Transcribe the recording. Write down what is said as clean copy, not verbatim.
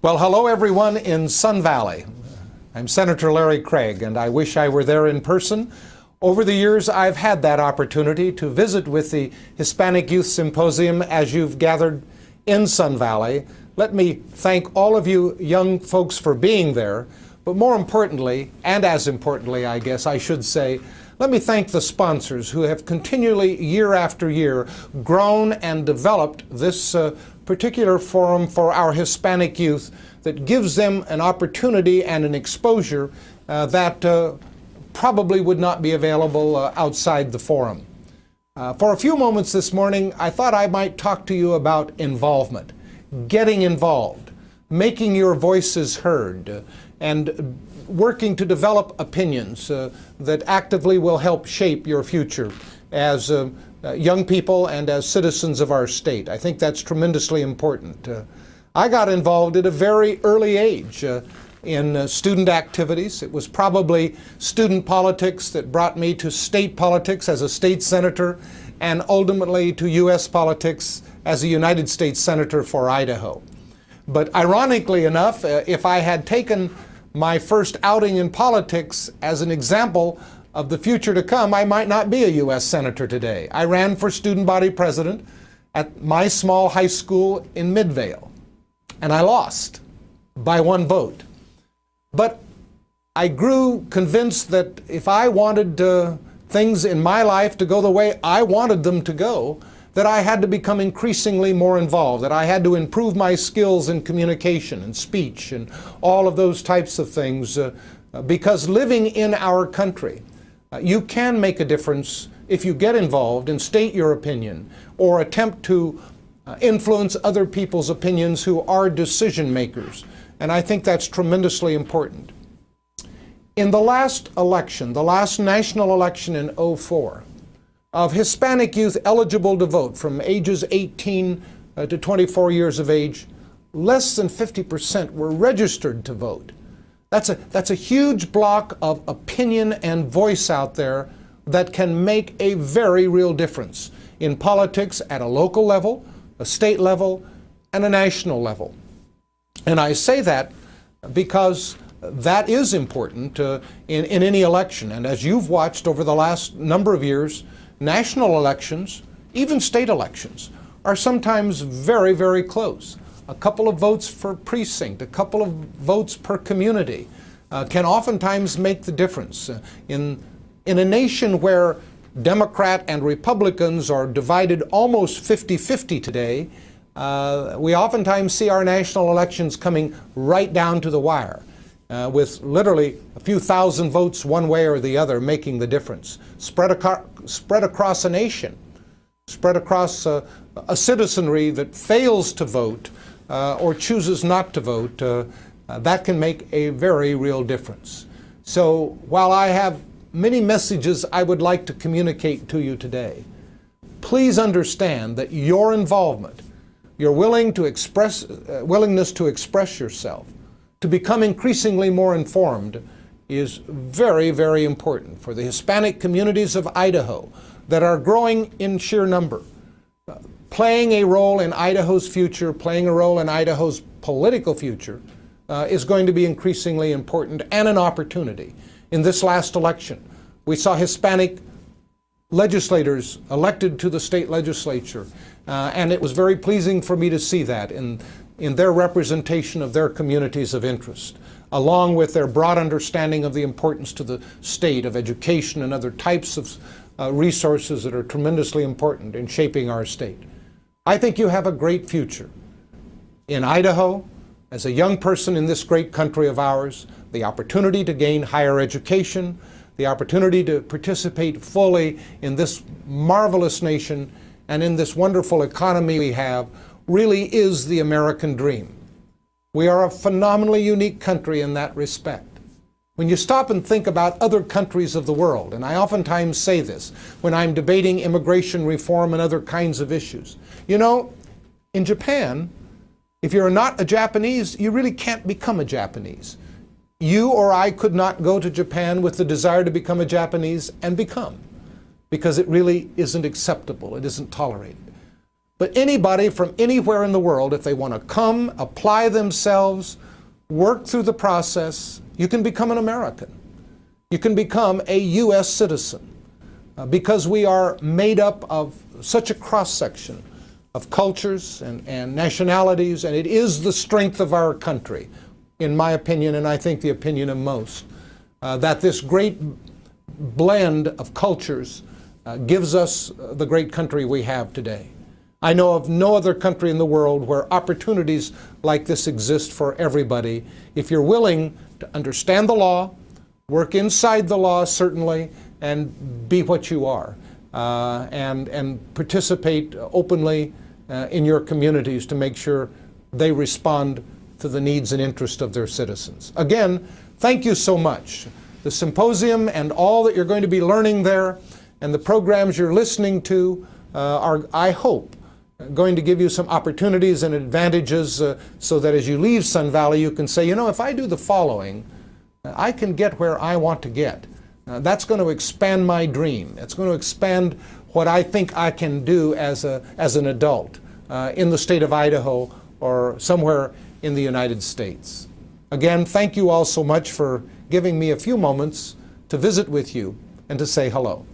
Well, hello everyone in Sun Valley. I'm Senator Larry Craig, and I wish I were there in person. Over the years, I've had that opportunity to visit with the Hispanic Youth Symposium as you've gathered in Sun Valley. Let me thank all of you young folks for being there, but more importantly, and as importantly, I guess I should say, let me thank the sponsors who have continually, year after year, grown and developed this particular forum for our Hispanic youth that gives them an opportunity and an exposure that probably would not be available outside the forum. For a few moments this morning, I thought I might talk to you about involvement, getting involved, making your voices heard, and working to develop opinions that actively will help shape your future as young people and as citizens of our state. I think that's tremendously important. I got involved at a very early age in student activities. It was probably student politics that brought me to state politics as a state senator and ultimately to U.S. politics as a United States Senator for Idaho. But ironically enough, if I had taken my first outing in politics as an example of the future to come, I might not be a U.S. Senator today. I ran for student body president at my small high school in Midvale, and I lost by 1 vote. But I grew convinced that if I wanted things in my life to go the way I wanted them to go, that I had to become increasingly more involved, that I had to improve my skills in communication and speech and all of those types of things, because living in our country, you can make a difference if you get involved and state your opinion or attempt to influence other people's opinions who are decision makers. And I think that's tremendously important. In the last election, the last national election in '04, of Hispanic youth eligible to vote from ages 18 to 24 years of age, less than 50% were registered to vote. That's a huge block of opinion and voice out there that can make a very real difference in politics at a local level, a state level, and a national level. And I say that because that is important in any election. And as you've watched over the last number of years, national elections, even state elections, are sometimes very, very close. A couple of votes per precinct, a couple of votes per community can oftentimes make the difference. In a nation where Democrat and Republicans are divided almost 50-50 today, we oftentimes see our national elections coming right down to the wire, with literally a few thousand votes one way or the other making the difference. Spread across a nation, spread across a citizenry that fails to vote or chooses not to vote, that can make a very real difference. So while I have many messages I would like to communicate to you today, please understand that your involvement, your willingness to express yourself, to become increasingly more informed, is very, very important for the Hispanic communities of Idaho that are growing in sheer number. Playing a role in Idaho's future, playing a role in Idaho's political future is going to be increasingly important and an opportunity. In this last election, we saw Hispanic legislators elected to the state legislature, and it was very pleasing for me to see that in their representation of their communities of interest, along with their broad understanding of the importance to the state of education and other types of resources that are tremendously important in shaping our state. I think you have a great future in Idaho, as a young person in this great country of ours, the opportunity to gain higher education, the opportunity to participate fully in this marvelous nation and in this wonderful economy we have, really is the American dream. We are a phenomenally unique country in that respect. When you stop and think about other countries of the world, and I oftentimes say this when I'm debating immigration reform and other kinds of issues, you know, in Japan, if you're not a Japanese, you really can't become a Japanese. You or I could not go to Japan with the desire to become a Japanese and become, because it really isn't acceptable, it isn't tolerated. But anybody from anywhere in the world, if they want to come, apply themselves, work through the process, you can become an American. You can become a U.S. citizen because we are made up of such a cross-section of cultures and nationalities, and it is the strength of our country, in my opinion, and I think the opinion of most, that this great blend of cultures gives us the great country we have today. I know of no other country in the world where opportunities like this exist for everybody. If you're willing to understand the law, work inside the law certainly, and be what you are, and participate openly in your communities to make sure they respond to the needs and interests of their citizens. Again, thank you so much. The symposium and all that you're going to be learning there and the programs you're listening to are, I hope, going to give you some opportunities and advantages so that as you leave Sun Valley you can say, you know, if I do the following, I can get where I want to get. That's going to expand my dream. It's going to expand what I think I can do as an adult in the state of Idaho or somewhere in the United States. Again, thank you all so much for giving me a few moments to visit with you and to say hello.